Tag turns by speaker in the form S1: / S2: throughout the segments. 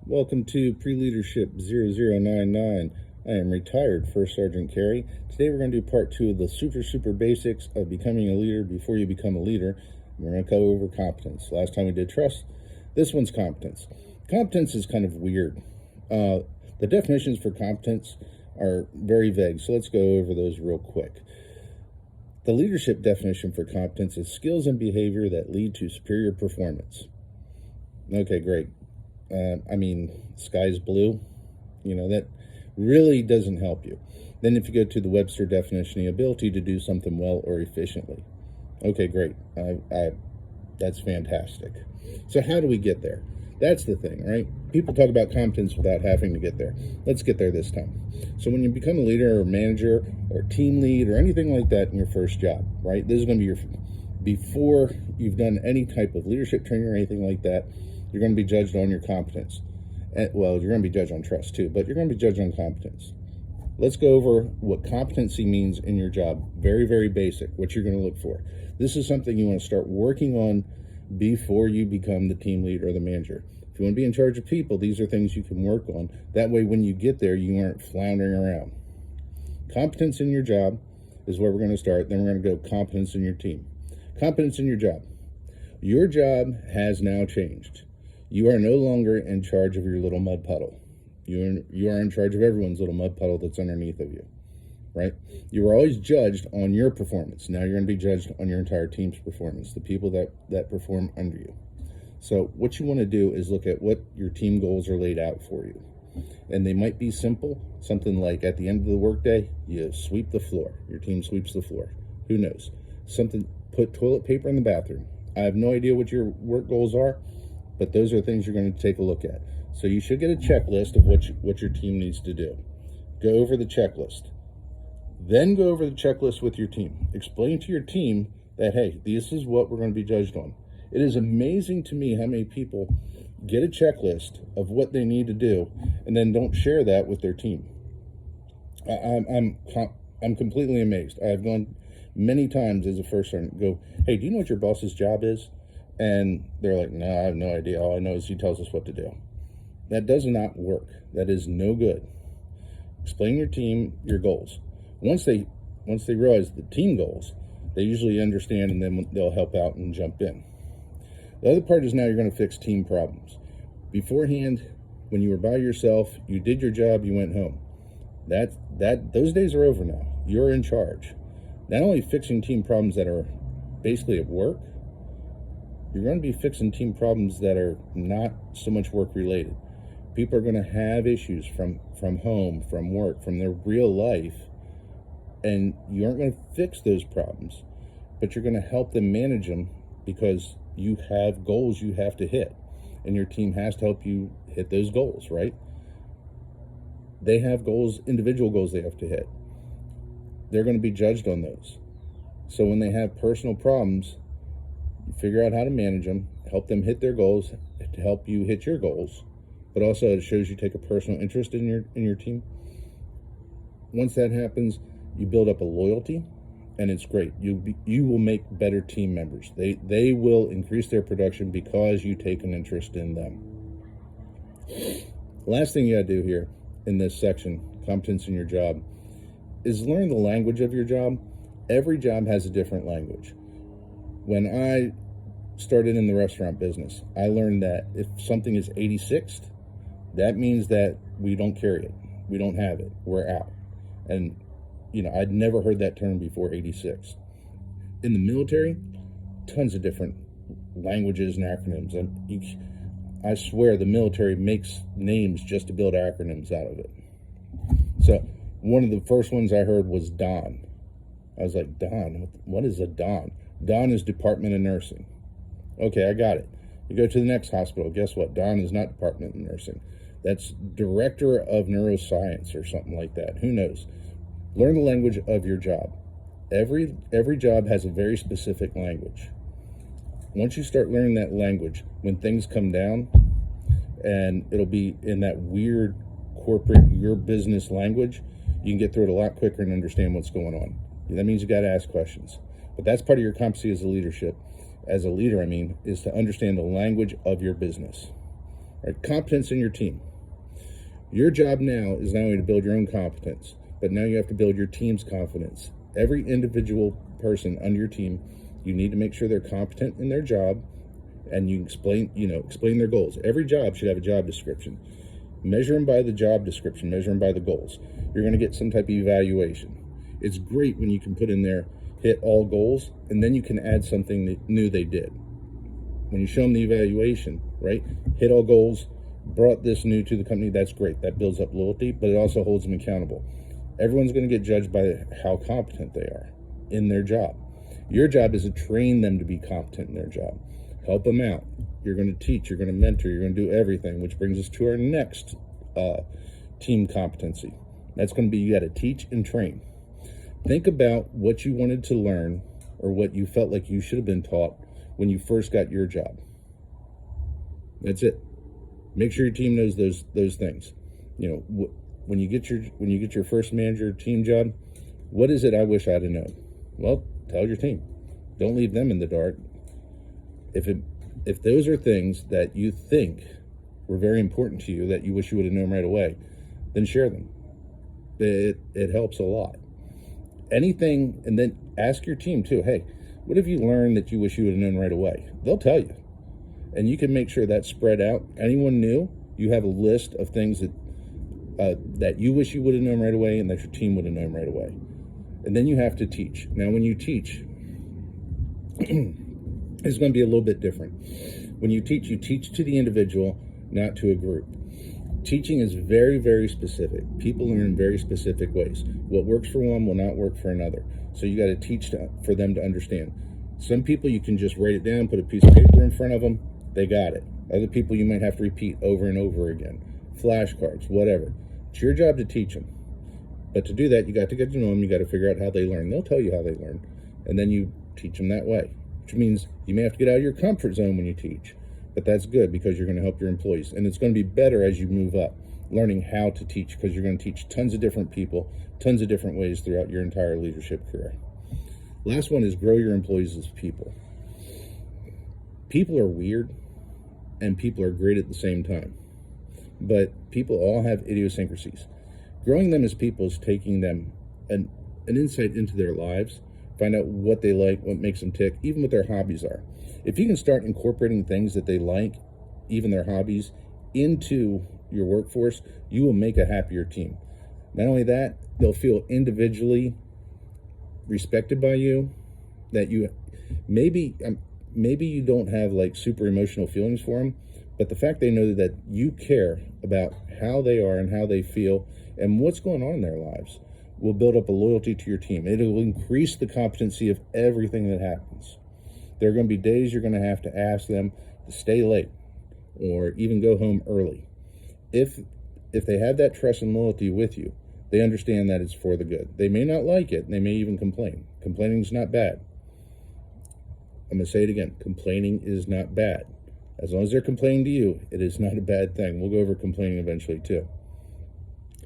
S1: Welcome to Pre-Leadership 0099. I am retired First Sergeant Carey. Today we're going to do part 2 of the super basics of becoming a leader before you become a leader. We're going to go over competence. Last time we did trust. This one's competence. Competence is kind of weird. The definitions for competence are very vague, so let's go over those real quick. The leadership definition for competence is skills and behavior that lead to superior performance. Okay, great. Sky's blue. That really doesn't help you. Then if you go to the Webster definition, the ability to do something well or efficiently. Okay, great. That's fantastic. So how do we get there? That's the thing, right? People talk about competence without having to get there. Let's get there this time. So when you become a leader or manager or team lead or anything like that in your first job, right? This is going to be before you've done any type of leadership training or anything like that, you're going to be judged on your competence. Well, you're going to be judged on trust too, but you're going to be judged on competence. Let's go over what competency means in your job. Very basic, what you're going to look for. This is something you want to start working on before you become the team leader or the manager. If you want to be in charge of people, these are things you can work on. That way, when you get there, you aren't floundering around. Competence in your job is where we're going to start. Then we're going to go competence in your team. Competence in your job. Your job has now changed. You are no longer in charge of your little mud puddle. You are in charge of everyone's little mud puddle that's underneath of you, right? You were always judged on your performance. Now you're going to be judged on your entire team's performance, the people that perform under you. So what you want to do is look at what your team goals are laid out for you. And they might be simple, something like at the end of the workday, you sweep the floor. Your team sweeps the floor. Who knows? Put toilet paper in the bathroom. I have no idea what your work goals are, but those are things you're going to take a look at. So you should get a checklist of what your team needs to do. Go over the checklist. Then go over the checklist with your team. Explain to your team that, hey, this is what we're going to be judged on. It is amazing to me how many people get a checklist of what they need to do and then don't share that with their team. I'm completely amazed. I've gone many times as a first sergeant, go, hey, do you know what your boss's job is? And they're like, no, I have no idea. All I know is he tells us what to do. That does not work. That is no good. Explain your team your goals. Once they realize the team goals, they usually understand, and then they'll help out and jump in. The other part is now you're going to fix team problems. Beforehand, when you were by yourself, you did your job, you went home. Those days are over now. You're in charge. Not only fixing team problems that are basically at work, you're going to be fixing team problems that are not so much work related. People are going to have issues from home, from work, from their real life, and you aren't going to fix those problems, but you're going to help them manage them because you have goals you have to hit, and your team has to help you hit those goals, right? They have goals, individual goals they have to hit. They're going to be judged on those. So when they have personal problems, you figure out how to manage them, help them hit their goals to help you hit your goals, but also it shows you take a personal interest in your team. Once that happens, you build up a loyalty, and it's great. You will make better team members. They will increase their production because you take an interest in them. Last thing you got to do here in this section, competence in your job, is learn the language of your job. Every job has a different language. When I started in the restaurant business, I learned that if something is 86th, that means that we don't carry it. We don't have it. We're out. And, I'd never heard that term before 86. In the military, tons of different languages and acronyms. And I swear the military makes names just to build acronyms out of it. So one of the first ones I heard was DON. I was like, DON? What is a DON? DON is Department of Nursing. Okay, I got it. You go to the next hospital. Guess what? DON is not Department of Nursing. That's Director of Neuroscience or something like that. Who knows? Learn the language of your job. Every job has a very specific language. Once you start learning that language, when things come down, and it'll be in that weird corporate, your business language, you can get through it a lot quicker and understand what's going on. That means you got to ask questions. But that's part of your competency as a leader, is to understand the language of your business. All right, competence in your team. Your job now is not only to build your own competence, but now you have to build your team's confidence. Every individual person under your team, you need to make sure they're competent in their job, and you explain their goals. Every job should have a job description. Measure them by the job description, measure them by the goals. You're going to get some type of evaluation. It's great when you can put in there, hit all goals, and then you can add something new they did. When you show them the evaluation, right? Hit all goals, brought this new to the company, that's great. That builds up loyalty, but it also holds them accountable. Everyone's going to get judged by how competent they are in their job. Your job is to train them to be competent in their job. Help them out. You're going to teach, you're going to mentor, you're going to do everything, which brings us to our next team competency. That's going to be, you got to teach and train. Think about what you wanted to learn or what you felt like you should have been taught when you first got your job. That's it. Make sure your team knows those things. When you get your first manager team job, what is it I wish I'd have known? Well, tell your team. Don't leave them in the dark. If those are things that you think were very important to you that you wish you would have known right away, then share them. It helps a lot. Anything, and then ask your team too, hey, what have you learned that you wish you would have known right away? They'll tell you. And you can make sure that's spread out. Anyone new, you have a list of things that you wish you would have known right away and that your team would have known right away. And then you have to teach. Now, when you teach, it's going to be a little bit different. When you teach to the individual, not to a group. Teaching is very, very specific. People learn in very specific ways. What works for one will not work for another. So you got to teach for them to understand. Some people you can just write it down, put a piece of paper in front of them, they got it. Other people you might have to repeat over and over again. Flashcards, whatever. It's your job to teach them. But to do that, you got to get to know them. You got to figure out how they learn. They'll tell you how they learn. And then you teach them that way, which means you may have to get out of your comfort zone when you teach. But that's good because you're going to help your employees. And it's going to be better as you move up, learning how to teach, because you're going to teach tons of different people, tons of different ways throughout your entire leadership career. Last one is grow your employees as people. People are weird and people are great at the same time. But people all have idiosyncrasies. Growing them as people is taking them an insight into their lives, find out what they like, what makes them tick, even what their hobbies are. If you can start incorporating things that they like, even their hobbies, into your workforce, you will make a happier team. Not only that, they'll feel individually respected by you, that you maybe you don't have like super emotional feelings for them, but the fact they know that you care about how they are and how they feel and what's going on in their lives will build up a loyalty to your team. It'll increase the competency of everything that happens. There are going to be days you're going to have to ask them to stay late or even go home early. If they have that trust and loyalty with you, they understand that it's for the good. They may not like it. They may even complain. Complaining is not bad. I'm going to say it again. Complaining is not bad. As long as they're complaining to you, it is not a bad thing. We'll go over complaining eventually too.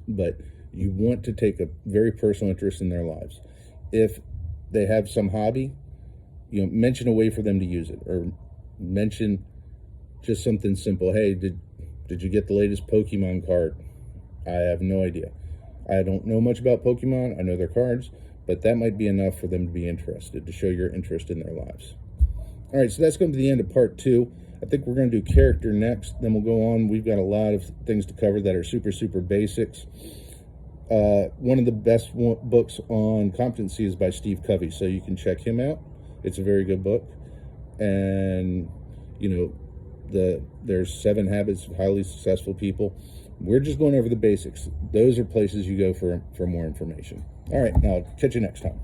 S1: But you want to take a very personal interest in their lives. If they have some hobby, mention a way for them to use it, or mention just something simple. Hey, did you get the latest Pokemon card? I have no idea. I don't know much about Pokemon. I know their cards, but that might be enough for them to be interested, to show your interest in their lives. All right, so that's going to be the end of part 2. I think we're going to do character next. Then we'll go on. We've got a lot of things to cover that are super, super basics. One of the best books on competency is by Steve Covey, so you can check him out. It's a very good book. And, there's 7 Habits of Highly Successful People. We're just going over the basics. Those are places you go for more information. All right, now I'll catch you next time.